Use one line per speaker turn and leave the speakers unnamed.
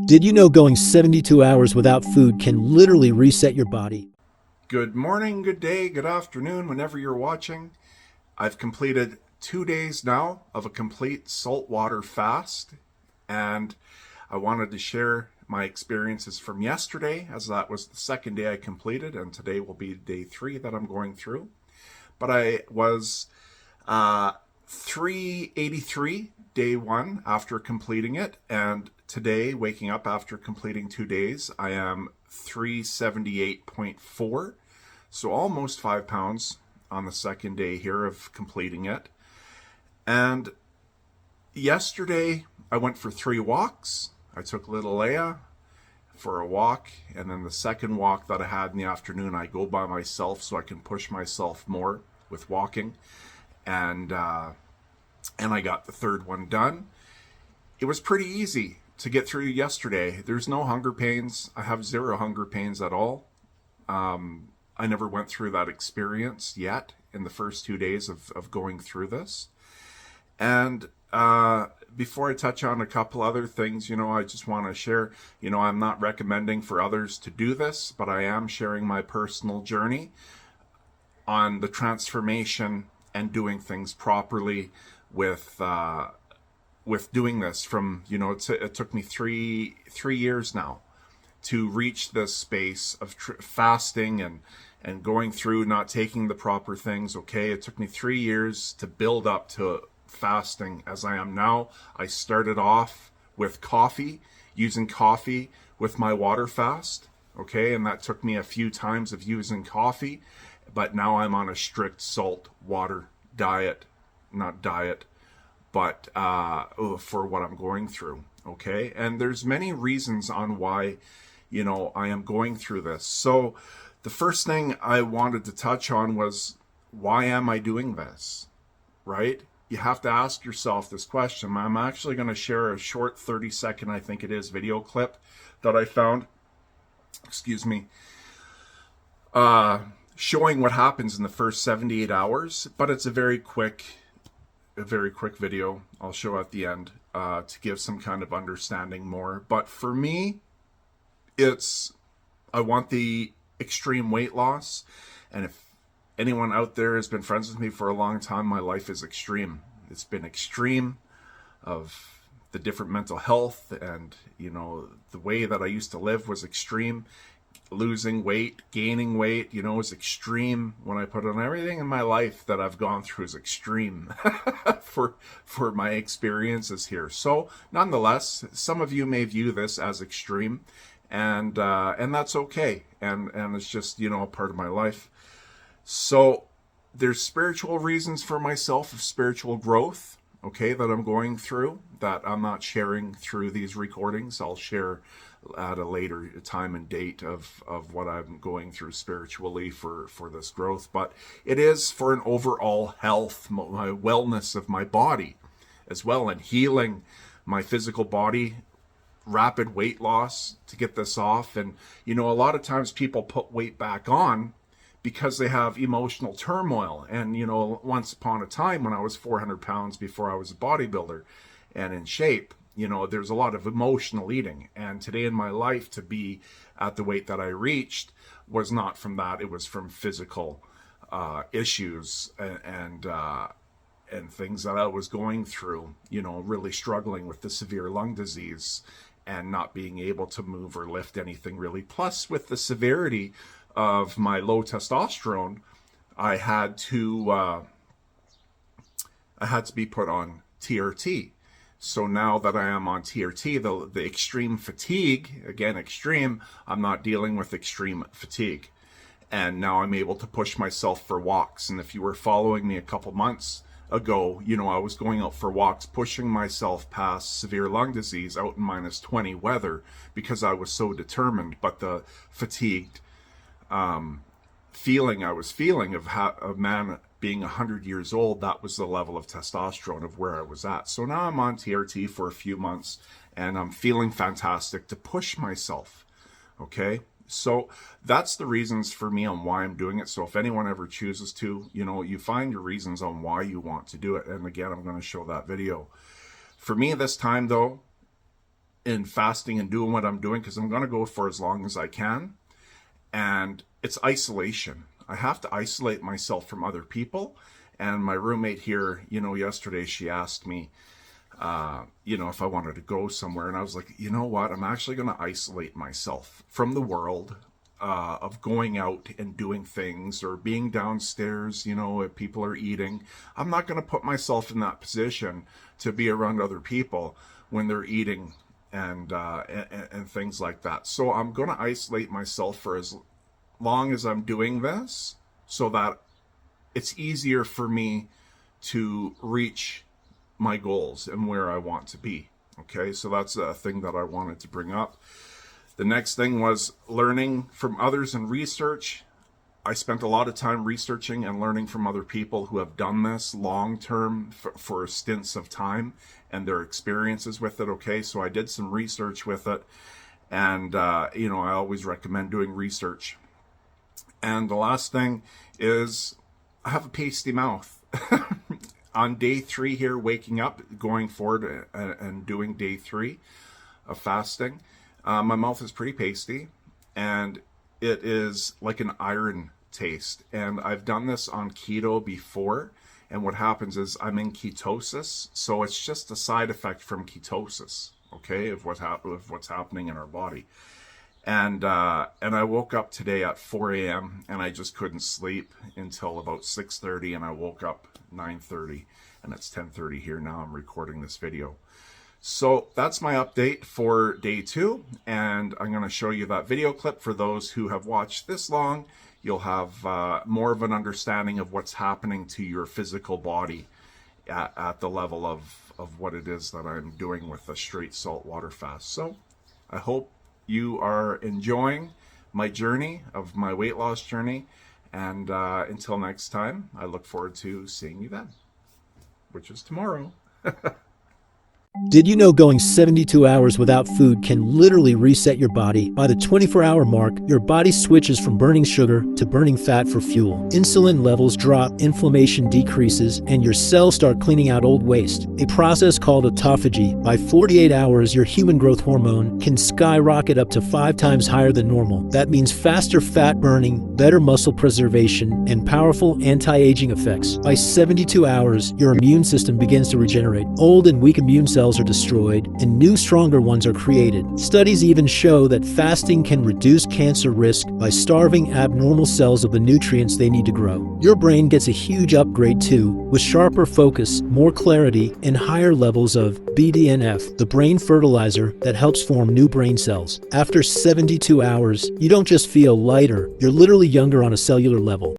Did you know going 72 hours without food can literally reset your body?
Good morning, good day, good afternoon, whenever you're watching. I've completed 2 days now of a complete saltwater fast, and I wanted to share my experiences from yesterday, as that was the second day I completed, and today will be day 3 that I'm going through. But I was 383 day 1 after completing it, and today, waking up after completing 2 days, I am 378.4. So almost 5 pounds on the second day here of completing it. And yesterday I went for 3 walks. I took little Leia for a walk, and then the second walk that I had in the afternoon, I go by myself so I can push myself more with walking. And I got the third one done. It was pretty easy to get through yesterday. There's no hunger pains. I have 0 hunger pains at all. I never went through that experience yet in the first 2 days of going through this. And before I touch on a couple other things, I just want to share, I'm not recommending for others to do this, but I am sharing my personal journey on the transformation and doing things properly with doing this from, it took me three years now to reach this space of fasting and going through not taking the proper things. Okay, it took me 3 years to build up to fasting as I am now. I started off with coffee, using coffee with my water fast. Okay, and that took me a few times of using coffee, but now I'm on a strict salt water diet, not diet, but for what I'm going through. Okay, and there's many reasons on why I am going through this. So the first thing I wanted to touch on was, why am I doing this? Right? You have to ask yourself this question. I'm actually going to share a short 30-second, I think it is, video clip that I found, showing what happens in the first 78 hours, but it's a very quick video I'll show at the end to give some kind of understanding more. But for me, I want the extreme weight loss. And if anyone out there has been friends with me for a long time, my life is extreme. It's been extreme of the different mental health, and the way that I used to live was extreme. Losing weight, gaining weight, is extreme. When I put on everything in my life that I've gone through is extreme for my experiences here. So nonetheless, some of you may view this as extreme, and that's okay. And it's just, a part of my life. So there's spiritual reasons for myself of spiritual growth, okay, that I'm going through, that I'm not sharing through these recordings. I'll share at a later time and date of what I'm going through spiritually for this growth. But it is for an overall health, my wellness of my body as well, and healing my physical body, rapid weight loss to get this off. And a lot of times people put weight back on because they have emotional turmoil. And once upon a time, when I was 400 pounds before I was a bodybuilder and in shape, there's a lot of emotional eating. And today in my life, to be at the weight that I reached was not from that. It was from physical issues and things that I was going through, really struggling with the severe lung disease and not being able to move or lift anything really. Plus, with the severity of my low testosterone, I had to be put on TRT. So now that I am on TRT, the extreme fatigue, again, extreme, I'm not dealing with extreme fatigue. And now I'm able to push myself for walks. And if you were following me a couple months ago, I was going out for walks, pushing myself past severe lung disease out in -20 weather because I was so determined. But the fatigued feeling I was feeling of a man being 100 years old, that was the level of testosterone of where I was at. So now I'm on TRT for a few months, and I'm feeling fantastic to push myself. Okay, so that's the reasons for me on why I'm doing it. So if anyone ever chooses to, you find your reasons on why you want to do it. And again, I'm going to show that video. For me this time though, in fasting and doing what I'm doing, because I'm going to go for as long as I can. And it's isolation. I have to isolate myself from other people. And my roommate here, yesterday she asked me, if I wanted to go somewhere. And I was like, you know what? I'm actually going to isolate myself from the world of going out and doing things or being downstairs, if people are eating. I'm not going to put myself in that position to be around other people when they're eating and things like that. So I'm going to isolate myself for as long as I'm doing this so that it's easier for me to reach my goals and where I want to be. Okay, so that's a thing that I wanted to bring up. The next thing was learning from others and research. I spent a lot of time researching and learning from other people who have done this long term for stints of time and their experiences with it. Okay, so I did some research with it, and I always recommend doing research. And the last thing is I have a pasty mouth. On day 3 here, waking up, going forward and doing day 3 of fasting, my mouth is pretty pasty, and it is like an iron taste. And I've done this on keto before, and what happens is I'm in ketosis, so it's just a side effect from ketosis, okay, of what's happening in our body. And I woke up today at 4 a.m. and I just couldn't sleep until about 6:30, and I woke up 9:30, and it's 10:30 here now. I'm recording this video. So that's my update for day 2, and I'm going to show you that video clip. For those who have watched this long, you'll have more of an understanding of what's happening to your physical body at the level of what it is that I'm doing with a straight salt water fast. So I hope you are enjoying my journey, of my weight loss journey, and until next time, I look forward to seeing you then, which is tomorrow.
Did you know going 72 hours without food can literally reset your body? By the 24-hour mark, your body switches from burning sugar to burning fat for fuel. Insulin levels drop, inflammation decreases, and your cells start cleaning out old waste, a process called autophagy. By 48 hours, your human growth hormone can skyrocket up to 5 times higher than normal. That means faster fat burning, better muscle preservation, and powerful anti-aging effects. By 72 hours, your immune system begins to regenerate. Old and weak immune cells are destroyed and new, stronger ones are created. Studies even show that fasting can reduce cancer risk by starving abnormal cells of the nutrients they need to grow. Your brain gets a huge upgrade too, with sharper focus, more clarity, and higher levels of BDNF, the brain fertilizer that helps form new brain cells. After 72 hours, you don't just feel lighter, you're literally younger on a cellular level.